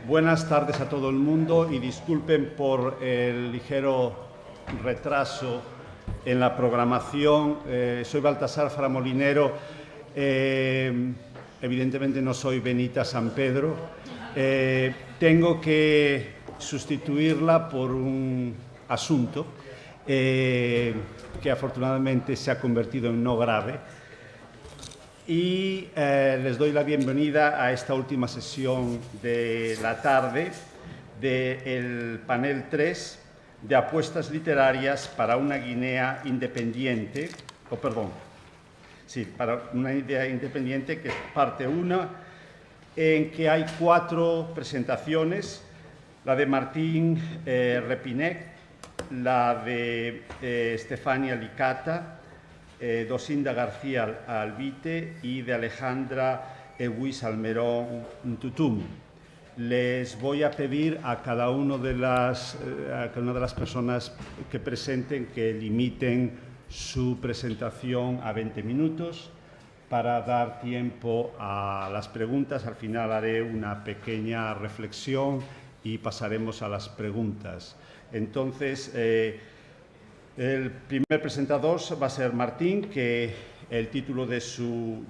Buenas tardes a todo el mundo y disculpen por el ligero retraso en la programación. Soy Baltasar Framolinero, evidentemente no soy Benita San Pedro. Tengo que sustituirla por un asunto que afortunadamente se ha convertido en no grave. Y les doy la bienvenida a esta última sesión de la tarde del panel 3 de apuestas literarias para una Guinea independiente, para una idea independiente, que es parte 1, en que hay 4 presentaciones: la de Martín Repinec, la de Estefania Licata, Dosinda García Albite y de Alejandra Eguís Almerón Tutum. Les voy a pedir a cada una de las personas que presenten que limiten su presentación a 20 minutos para dar tiempo a las preguntas. Al final haré una pequeña reflexión y pasaremos a las preguntas. Entonces, el primer presentador va a ser Martín, que el título de su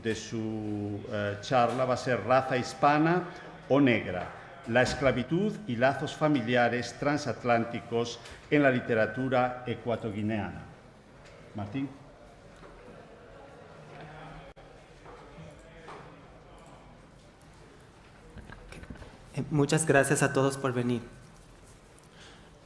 charla va a ser Raza hispana o negra, la esclavitud y lazos familiares transatlánticos en la literatura ecuatoguineana. Martín. Muchas gracias a todos por venir.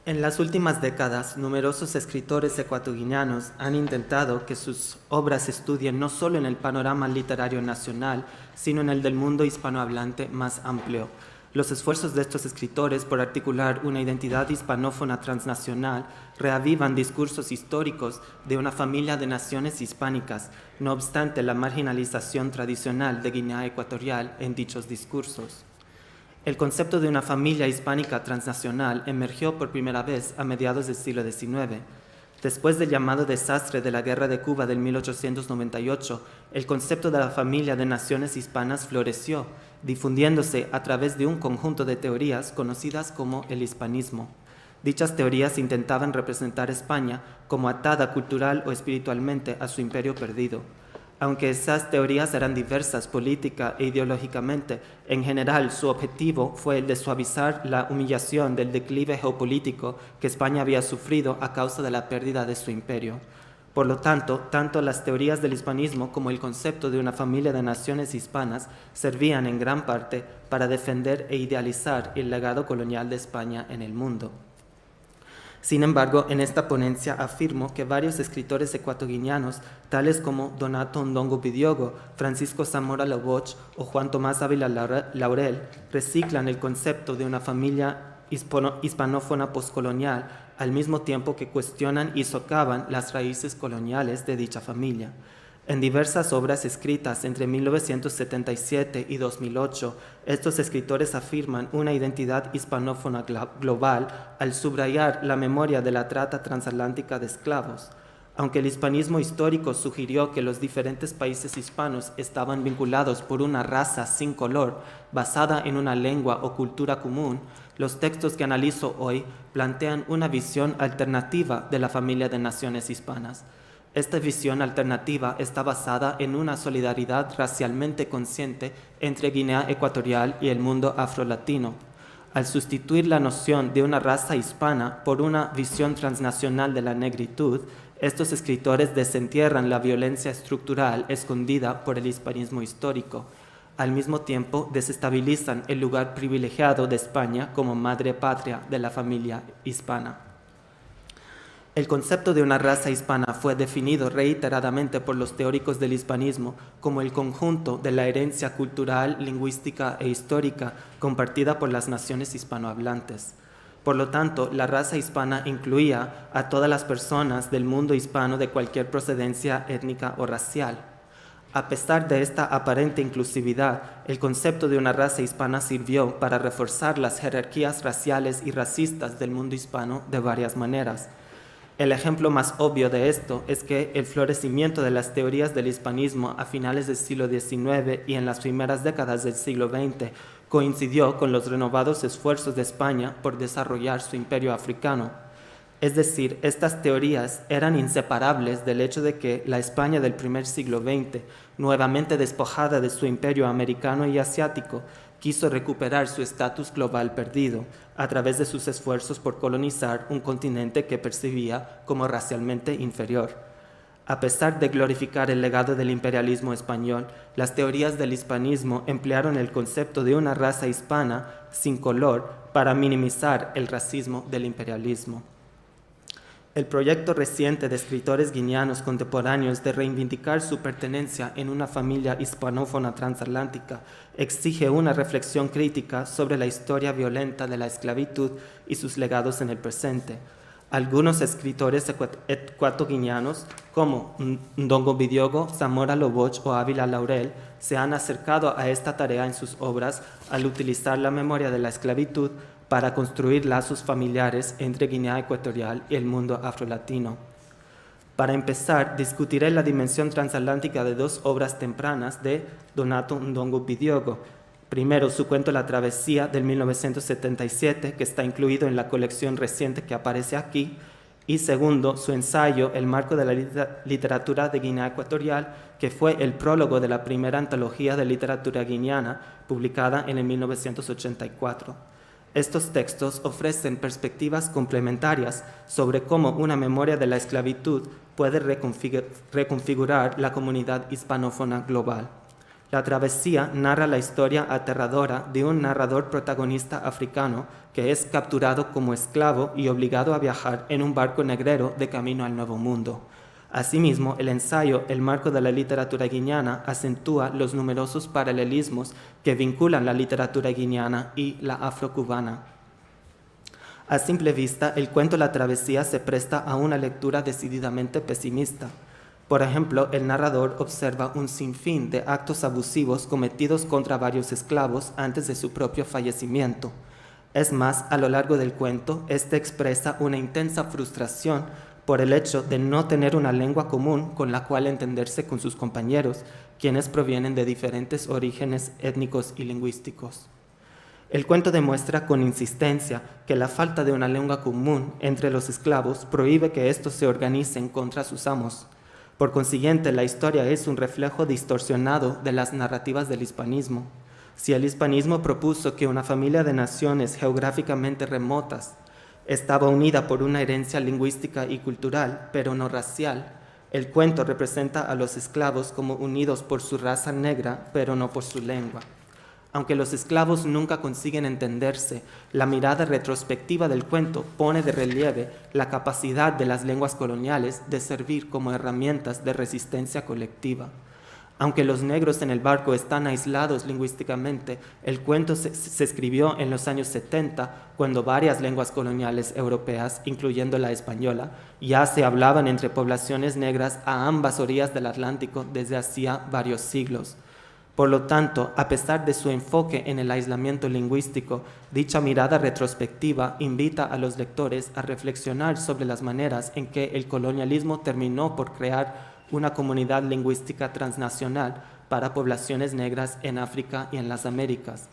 En las últimas décadas, numerosos escritores ecuatoguineanos han intentado que sus obras se estudien no solo en el panorama literario nacional, sino en el del mundo hispanohablante más amplio. Los esfuerzos de estos escritores por articular una identidad hispanófona transnacional reavivan discursos históricos de una familia de naciones hispánicas, no obstante la marginalización tradicional de Guinea Ecuatorial en dichos discursos. El concepto de una familia hispánica transnacional emergió por primera vez a mediados del siglo XIX. Después del llamado desastre de la Guerra de Cuba del 1898, el concepto de la familia de naciones hispanas floreció, difundiéndose a través de un conjunto de teorías conocidas como el hispanismo. Dichas teorías intentaban representar España como atada cultural o espiritualmente a su imperio perdido. Aunque esas teorías eran diversas política e ideológicamente, en general su objetivo fue el de suavizar la humillación del declive geopolítico que España había sufrido a causa de la pérdida de su imperio. Por lo tanto las teorías del hispanismo como el concepto de una familia de naciones hispanas servían en gran parte para defender e idealizar el legado colonial de España en el mundo. Sin embargo, en esta ponencia afirmo que varios escritores ecuatoguineanos, tales como Donato Ndongo Bidiogo, Francisco Zamora Loboch o Juan Tomás Ávila Laurel, reciclan el concepto de una familia hispanófona postcolonial al mismo tiempo que cuestionan y socavan las raíces coloniales de dicha familia. En diversas obras escritas entre 1977 y 2008, estos escritores afirman una identidad hispanófona global al subrayar la memoria de la trata transatlántica de esclavos. Aunque el hispanismo histórico sugirió que los diferentes países hispanos estaban vinculados por una raza sin color, basada en una lengua o cultura común, los textos que analizo hoy plantean una visión alternativa de la familia de naciones hispanas. Esta visión alternativa está basada en una solidaridad racialmente consciente entre Guinea Ecuatorial y el mundo afrolatino. Al sustituir la noción de una raza hispana por una visión transnacional de la negritud, estos escritores desentierran la violencia estructural escondida por el hispanismo histórico. Al mismo tiempo, desestabilizan el lugar privilegiado de España como madre patria de la familia hispana. El concepto de una raza hispana fue definido reiteradamente por los teóricos del hispanismo como el conjunto de la herencia cultural, lingüística e histórica compartida por las naciones hispanohablantes. Por lo tanto, la raza hispana incluía a todas las personas del mundo hispano de cualquier procedencia étnica o racial. A pesar de esta aparente inclusividad, el concepto de una raza hispana sirvió para reforzar las jerarquías raciales y racistas del mundo hispano de varias maneras. El ejemplo más obvio de esto es que el florecimiento de las teorías del hispanismo a finales del siglo XIX y en las primeras décadas del siglo XX coincidió con los renovados esfuerzos de España por desarrollar su imperio africano. Es decir, estas teorías eran inseparables del hecho de que la España del primer siglo XX, nuevamente despojada de su imperio americano y asiático, quiso recuperar su estatus global perdido a través de sus esfuerzos por colonizar un continente que percibía como racialmente inferior. A pesar de glorificar el legado del imperialismo español, las teorías del hispanismo emplearon el concepto de una raza hispana sin color para minimizar el racismo del imperialismo. El proyecto reciente de escritores guineanos contemporáneos de reivindicar su pertenencia en una familia hispanófona transatlántica exige una reflexión crítica sobre la historia violenta de la esclavitud y sus legados en el presente. Algunos escritores ecuatoguineanos, como Ndongo Bidiogo, Zamora Loboch o Ávila Laurel, se han acercado a esta tarea en sus obras al utilizar la memoria de la esclavitud para construir lazos familiares entre Guinea Ecuatorial y el mundo afrolatino. Para empezar, discutiré la dimensión transatlántica de dos obras tempranas de Donato Ndongo Bidiogo. Primero, su cuento La Travesía del 1977, que está incluido en la colección reciente que aparece aquí, y segundo, su ensayo El marco de la literatura de Guinea Ecuatorial, que fue el prólogo de la primera antología de literatura guineana, publicada en el 1984. Estos textos ofrecen perspectivas complementarias sobre cómo una memoria de la esclavitud puede reconfigurar la comunidad hispanófona global. La Travesía narra la historia aterradora de un narrador protagonista africano que es capturado como esclavo y obligado a viajar en un barco negrero de camino al Nuevo Mundo. Asimismo, el ensayo El marco de la literatura guineana acentúa los numerosos paralelismos que vinculan la literatura guineana y la afrocubana. A simple vista, el cuento La Travesía se presta a una lectura decididamente pesimista. Por ejemplo, el narrador observa un sinfín de actos abusivos cometidos contra varios esclavos antes de su propio fallecimiento. Es más, a lo largo del cuento, este expresa una intensa frustración por el hecho de no tener una lengua común con la cual entenderse con sus compañeros, quienes provienen de diferentes orígenes étnicos y lingüísticos. El cuento demuestra con insistencia que la falta de una lengua común entre los esclavos prohíbe que estos se organicen contra sus amos. Por consiguiente, la historia es un reflejo distorsionado de las narrativas del hispanismo. Si el hispanismo propuso que una familia de naciones geográficamente remotas estaba unida por una herencia lingüística y cultural, pero no racial, el cuento representa a los esclavos como unidos por su raza negra, pero no por su lengua. Aunque los esclavos nunca consiguen entenderse, la mirada retrospectiva del cuento pone de relieve la capacidad de las lenguas coloniales de servir como herramientas de resistencia colectiva. Aunque los negros en el barco están aislados lingüísticamente, el cuento se escribió en los años 70, cuando varias lenguas coloniales europeas, incluyendo la española, ya se hablaban entre poblaciones negras a ambas orillas del Atlántico desde hacía varios siglos. Por lo tanto, a pesar de su enfoque en el aislamiento lingüístico, dicha mirada retrospectiva invita a los lectores a reflexionar sobre las maneras en que el colonialismo terminó por crear una comunidad lingüística transnacional para poblaciones negras en África y en las Américas.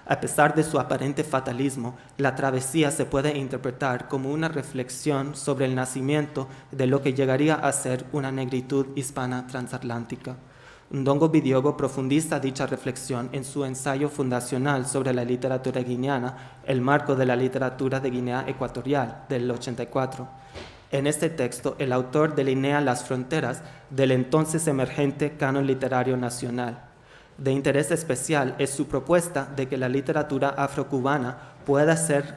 A pesar de su aparente fatalismo, La Travesía se puede interpretar como una reflexión sobre el nacimiento de lo que llegaría a ser una negritud hispana transatlántica. Ndongo Bidiogo profundiza dicha reflexión en su ensayo fundacional sobre la literatura guineana, El marco de la literatura de Guinea Ecuatorial, del 84. En este texto, el autor delinea las fronteras del entonces emergente canon literario nacional. De interés especial es su propuesta de que la literatura afrocubana pueda ser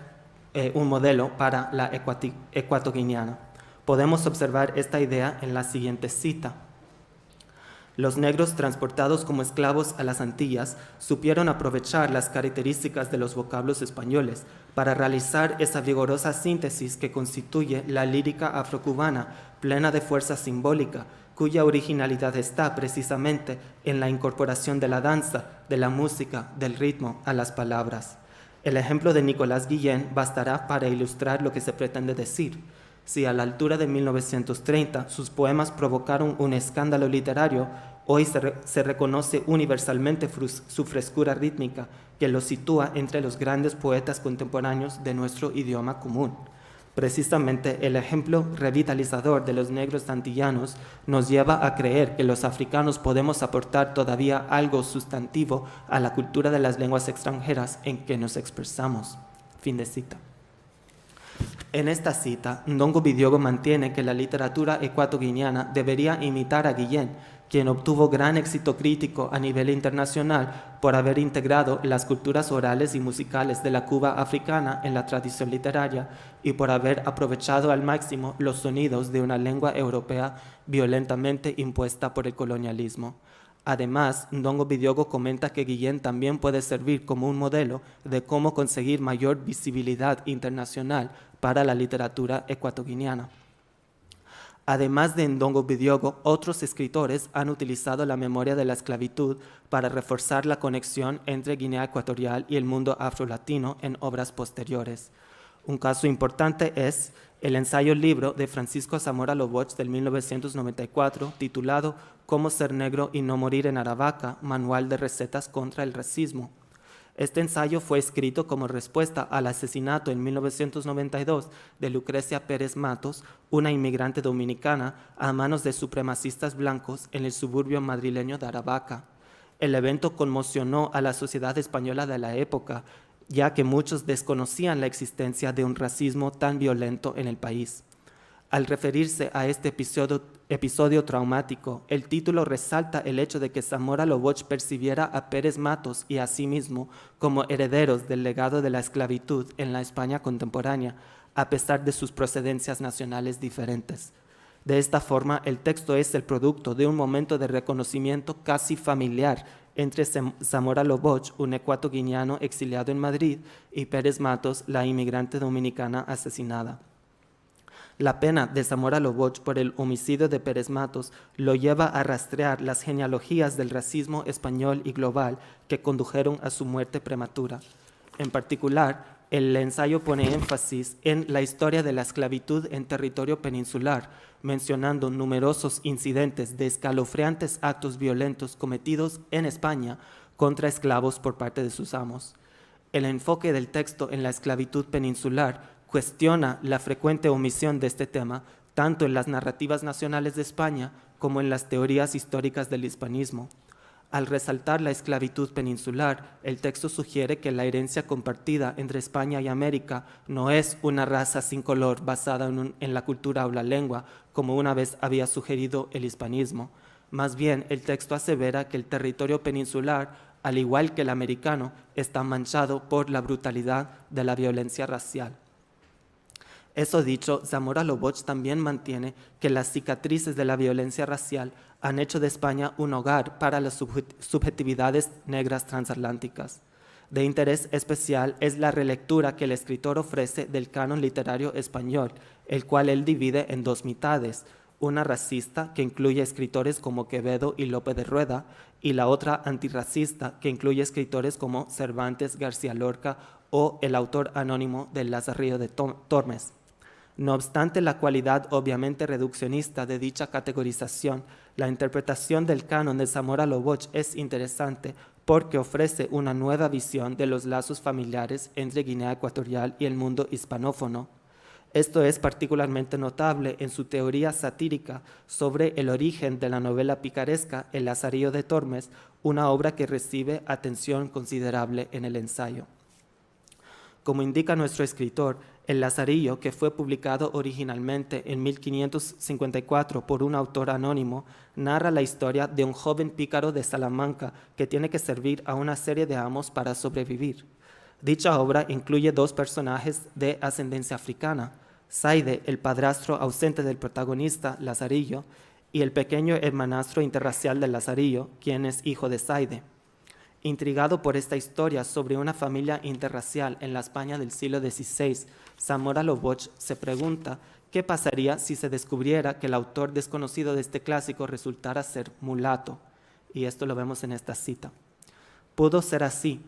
un modelo para la ecuatoguineana. Podemos observar esta idea en la siguiente cita. Los negros transportados como esclavos a las Antillas supieron aprovechar las características de los vocablos españoles para realizar esa vigorosa síntesis que constituye la lírica afrocubana, plena de fuerza simbólica, cuya originalidad está precisamente en la incorporación de la danza, de la música, del ritmo a las palabras. El ejemplo de Nicolás Guillén bastará para ilustrar lo que se pretende decir. Si a la altura de 1930 sus poemas provocaron un escándalo literario, Hoy se reconoce universalmente su frescura rítmica, que lo sitúa entre los grandes poetas contemporáneos de nuestro idioma común. Precisamente el ejemplo revitalizador de los negros antillanos nos lleva a creer que los africanos podemos aportar todavía algo sustantivo a la cultura de las lenguas extranjeras en que nos expresamos. Fin de cita. En esta cita, Ndongo Bidyogo mantiene que la literatura ecuatoguineana debería imitar a Guillén, quien obtuvo gran éxito crítico a nivel internacional por haber integrado las culturas orales y musicales de la Cuba africana en la tradición literaria y por haber aprovechado al máximo los sonidos de una lengua europea violentamente impuesta por el colonialismo. Además, Ndongo Bidyogo comenta que Guillén también puede servir como un modelo de cómo conseguir mayor visibilidad internacional para la literatura ecuatoguineana. Además de Ndongo Bidyogo, otros escritores han utilizado la memoria de la esclavitud para reforzar la conexión entre Guinea Ecuatorial y el mundo afrolatino en obras posteriores. Un caso importante es el ensayo-libro de Francisco Zamora Loboch del 1994, titulado Cómo ser negro y no morir en Aravaca, manual de recetas contra el racismo. Este ensayo fue escrito como respuesta al asesinato en 1992 de Lucrecia Pérez Matos, una inmigrante dominicana, a manos de supremacistas blancos en el suburbio madrileño de Aravaca. El evento conmocionó a la sociedad española de la época, ya que muchos desconocían la existencia de un racismo tan violento en el país. Al referirse a este episodio traumático, el título resalta el hecho de que Zamora Loboch percibiera a Pérez Matos y a sí mismo como herederos del legado de la esclavitud en la España contemporánea, a pesar de sus procedencias nacionales diferentes. De esta forma, el texto es el producto de un momento de reconocimiento casi familiar entre Zamora Loboch, un ecuatoguineano exiliado en Madrid, y Pérez Matos, la inmigrante dominicana asesinada. La pena de Zamora Loboch por el homicidio de Pérez Matos lo lleva a rastrear las genealogías del racismo español y global que condujeron a su muerte prematura. En particular, el ensayo pone énfasis en la historia de la esclavitud en territorio peninsular, mencionando numerosos incidentes de escalofriantes actos violentos cometidos en España contra esclavos por parte de sus amos. El enfoque del texto en la esclavitud peninsular cuestiona la frecuente omisión de este tema, tanto en las narrativas nacionales de España como en las teorías históricas del hispanismo. Al resaltar la esclavitud peninsular, el texto sugiere que la herencia compartida entre España y América no es una raza sin color basada en la cultura o la lengua, como una vez había sugerido el hispanismo. Más bien, el texto asevera que el territorio peninsular, al igual que el americano, está manchado por la brutalidad de la violencia racial. Eso dicho, Zamora Loboch también mantiene que las cicatrices de la violencia racial han hecho de España un hogar para las subjetividades negras transatlánticas. De interés especial es la relectura que el escritor ofrece del canon literario español, el cual él divide en dos mitades, una racista que incluye escritores como Quevedo y Lope de Rueda, y la otra antirracista que incluye escritores como Cervantes, García Lorca o el autor anónimo del Lazarillo de Tormes. No obstante la cualidad obviamente reduccionista de dicha categorización, la interpretación del canon de Zamora Loboch es interesante porque ofrece una nueva visión de los lazos familiares entre Guinea Ecuatorial y el mundo hispanófono. Esto es particularmente notable en su teoría satírica sobre el origen de la novela picaresca El Lazarillo de Tormes, una obra que recibe atención considerable en el ensayo. Como indica nuestro escritor, El Lazarillo, que fue publicado originalmente en 1554 por un autor anónimo, narra la historia de un joven pícaro de Salamanca que tiene que servir a una serie de amos para sobrevivir. Dicha obra incluye dos personajes de ascendencia africana, Saide, el padrastro ausente del protagonista, Lazarillo, y el pequeño hermanastro interracial del Lazarillo, quien es hijo de Saide. Intrigado por esta historia sobre una familia interracial en la España del siglo XVI, Zamora Loboch se pregunta qué pasaría si se descubriera que el autor desconocido de este clásico resultara ser mulato. Y esto lo vemos en esta cita. Pudo ser así,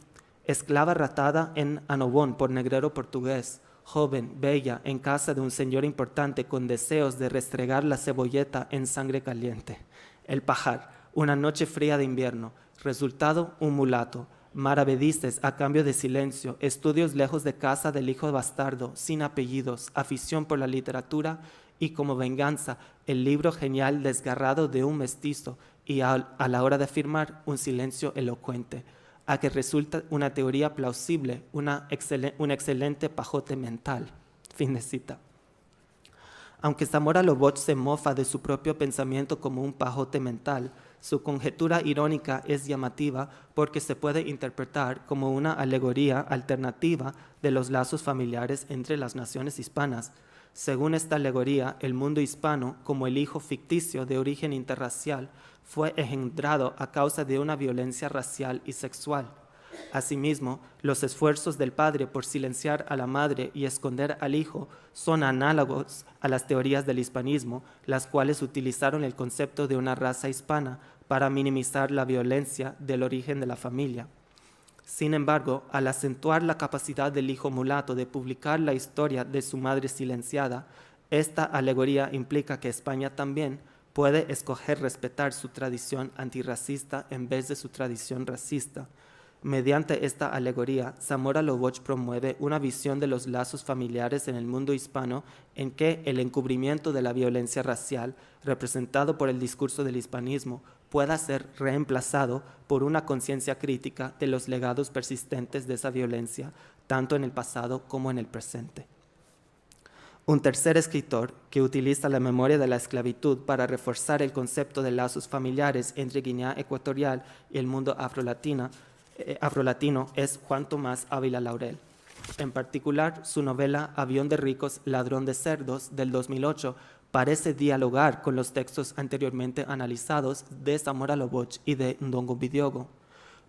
esclava ratada en Anobón por negrero portugués, joven, bella, en casa de un señor importante con deseos de restregar la cebolleta en sangre caliente. El pajar, Una noche fría de invierno. Resultado, un mulato. Maravedíes a cambio de silencio, estudios lejos de casa del hijo bastardo, sin apellidos, afición por la literatura y como venganza, el libro genial desgarrado de un mestizo y a la hora de firmar, un silencio elocuente, a que resulta una teoría plausible, un excelente pajote mental. Fin de cita. Aunque Zamora Loboch se mofa de su propio pensamiento como un pajote mental, su conjetura irónica es llamativa porque se puede interpretar como una alegoría alternativa de los lazos familiares entre las naciones hispanas. Según esta alegoría, el mundo hispano, como el hijo ficticio de origen interracial, fue engendrado a causa de una violencia racial y sexual. Asimismo, los esfuerzos del padre por silenciar a la madre y esconder al hijo son análogos a las teorías del hispanismo, las cuales utilizaron el concepto de una raza hispana para minimizar la violencia del origen de la familia. Sin embargo, al acentuar la capacidad del hijo mulato de publicar la historia de su madre silenciada, esta alegoría implica que España también puede escoger respetar su tradición antirracista en vez de su tradición racista. Mediante esta alegoría, Zamora Loboch promueve una visión de los lazos familiares en el mundo hispano en que el encubrimiento de la violencia racial, representado por el discurso del hispanismo, pueda ser reemplazado por una conciencia crítica de los legados persistentes de esa violencia, tanto en el pasado como en el presente. Un tercer escritor que utiliza la memoria de la esclavitud para reforzar el concepto de lazos familiares entre Guinea Ecuatorial y el mundo afrolatino es Juan Tomás Ávila Laurel. En particular, su novela Avión de ricos, ladrón de cerdos, del 2008, parece dialogar con los textos anteriormente analizados de Zamora Loboch y de Ndongo Bidiogo.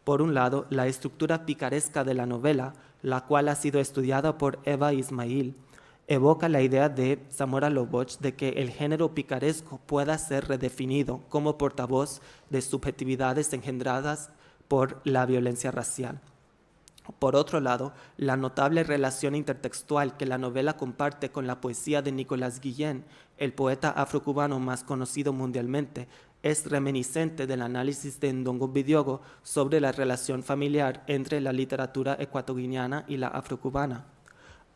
Por un lado, la estructura picaresca de la novela, la cual ha sido estudiada por Eva Ismail, evoca la idea de Zamora Loboch de que el género picaresco pueda ser redefinido como portavoz de subjetividades engendradas por la violencia racial. Por otro lado, la notable relación intertextual que la novela comparte con la poesía de Nicolás Guillén, el poeta afrocubano más conocido mundialmente, es reminiscente del análisis de Ndongo Bidiogo sobre la relación familiar entre la literatura ecuatoguineana y la afrocubana.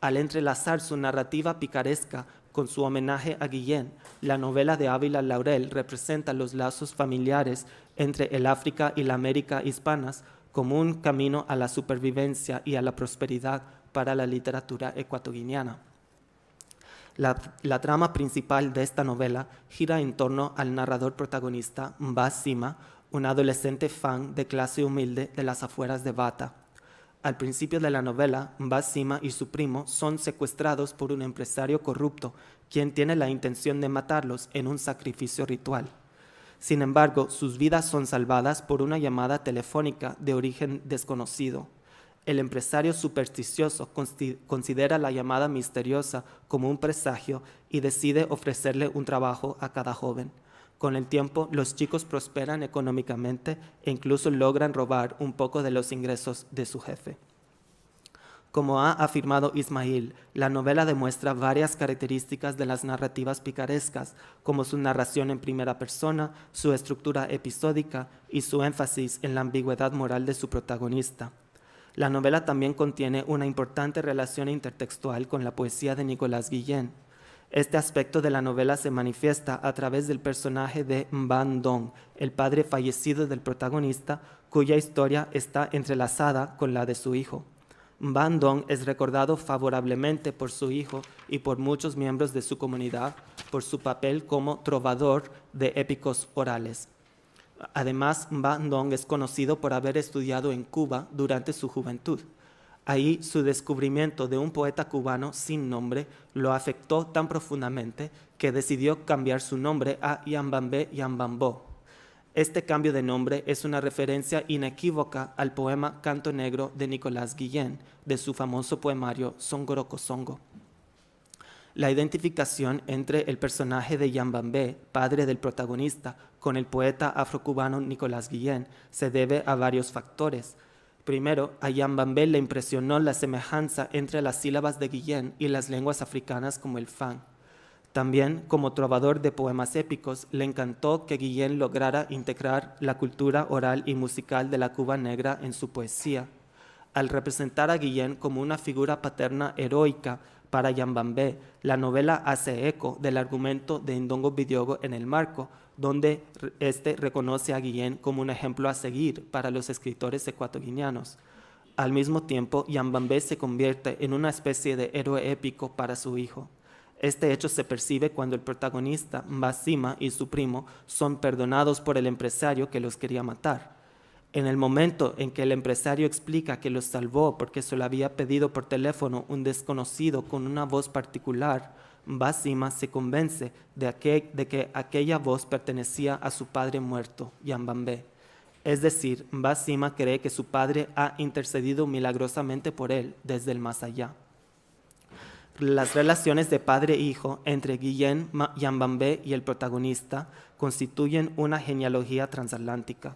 Al entrelazar su narrativa picaresca con su homenaje a Guillén, la novela de Ávila Laurel representa los lazos familiares entre el África y la América hispanas como un camino a la supervivencia y a la prosperidad para la literatura ecuatoguineana. La trama principal de esta novela gira en torno al narrador protagonista, Mba Sima, un adolescente fan de clase humilde de las afueras de Bata. Al principio de la novela, Mba Sima y su primo son secuestrados por un empresario corrupto, quien tiene la intención de matarlos en un sacrificio ritual. Sin embargo, sus vidas son salvadas por una llamada telefónica de origen desconocido. El empresario supersticioso considera la llamada misteriosa como un presagio y decide ofrecerle un trabajo a cada joven. Con el tiempo, los chicos prosperan económicamente e incluso logran robar un poco de los ingresos de su jefe. Como ha afirmado Ismail, la novela demuestra varias características de las narrativas picarescas, como su narración en primera persona, su estructura episódica y su énfasis en la ambigüedad moral de su protagonista. La novela también contiene una importante relación intertextual con la poesía de Nicolás Guillén. Este aspecto de la novela se manifiesta a través del personaje de Mba Ndong, el padre fallecido del protagonista, cuya historia está entrelazada con la de su hijo. Mba Ndong es recordado favorablemente por su hijo y por muchos miembros de su comunidad por su papel como trovador de épicos orales. Además, Mba Ndong es conocido por haber estudiado en Cuba durante su juventud. Ahí su descubrimiento de un poeta cubano sin nombre lo afectó tan profundamente que decidió cambiar su nombre a Yambambé Yambambó. Este cambio de nombre es una referencia inequívoca al poema Canto Negro de Nicolás Guillén, de su famoso poemario Songorokosongo. La identificación entre el personaje de Yambambé, padre del protagonista, con el poeta afrocubano Nicolás Guillén se debe a varios factores. Primero, a Yambambé le impresionó la semejanza entre las sílabas de Guillén y las lenguas africanas como el Fang. También, como trovador de poemas épicos, le encantó que Guillén lograra integrar la cultura oral y musical de la Cuba negra en su poesía. Al representar a Guillén como una figura paterna heroica para Yambambé, la novela hace eco del argumento de Ndongo Bidyogo en el marco, donde este reconoce a Guillén como un ejemplo a seguir para los escritores ecuatoguineanos. Al mismo tiempo, Yambambé se convierte en una especie de héroe épico para su hijo. Este hecho se percibe cuando el protagonista, Mbasima, y su primo son perdonados por el empresario que los quería matar. En el momento en que el empresario explica que los salvó porque se lo había pedido por teléfono un desconocido con una voz particular, Mbasima se convence de que aquella voz pertenecía a su padre muerto, Yambambé. Es decir, Mbasima cree que su padre ha intercedido milagrosamente por él desde el más allá. Las relaciones de padre e hijo entre Guillén, Yambambé y el protagonista constituyen una genealogía transatlántica.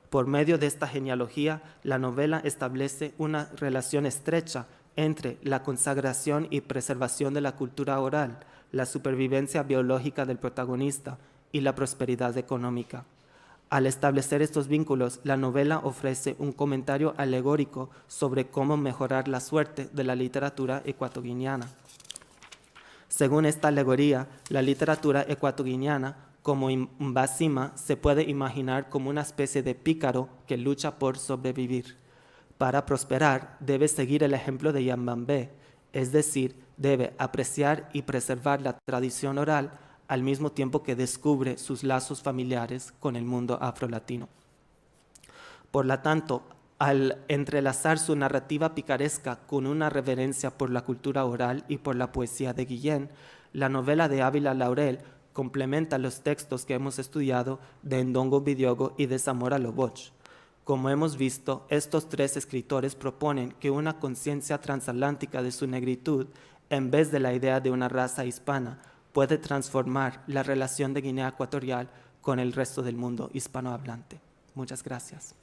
Por medio de esta genealogía, la novela establece una relación estrecha entre la consagración y preservación de la cultura oral, la supervivencia biológica del protagonista y la prosperidad económica. Al establecer estos vínculos, la novela ofrece un comentario alegórico sobre cómo mejorar la suerte de la literatura ecuatoguineana. Según esta alegoría, la literatura ecuatoguineana, como Mbasima, se puede imaginar como una especie de pícaro que lucha por sobrevivir. Para prosperar, debe seguir el ejemplo de Yambambé, es decir, debe apreciar y preservar la tradición oral al mismo tiempo que descubre sus lazos familiares con el mundo afrolatino. Por lo tanto, al entrelazar su narrativa picaresca con una reverencia por la cultura oral y por la poesía de Guillén, la novela de Ávila Laurel complementa los textos que hemos estudiado de Ndongo Bidyogo y de Zamora Loboch. Como hemos visto, estos tres escritores proponen que una conciencia transatlántica de su negritud, en vez de la idea de una raza hispana, puede transformar la relación de Guinea Ecuatorial con el resto del mundo hispanohablante. Muchas gracias.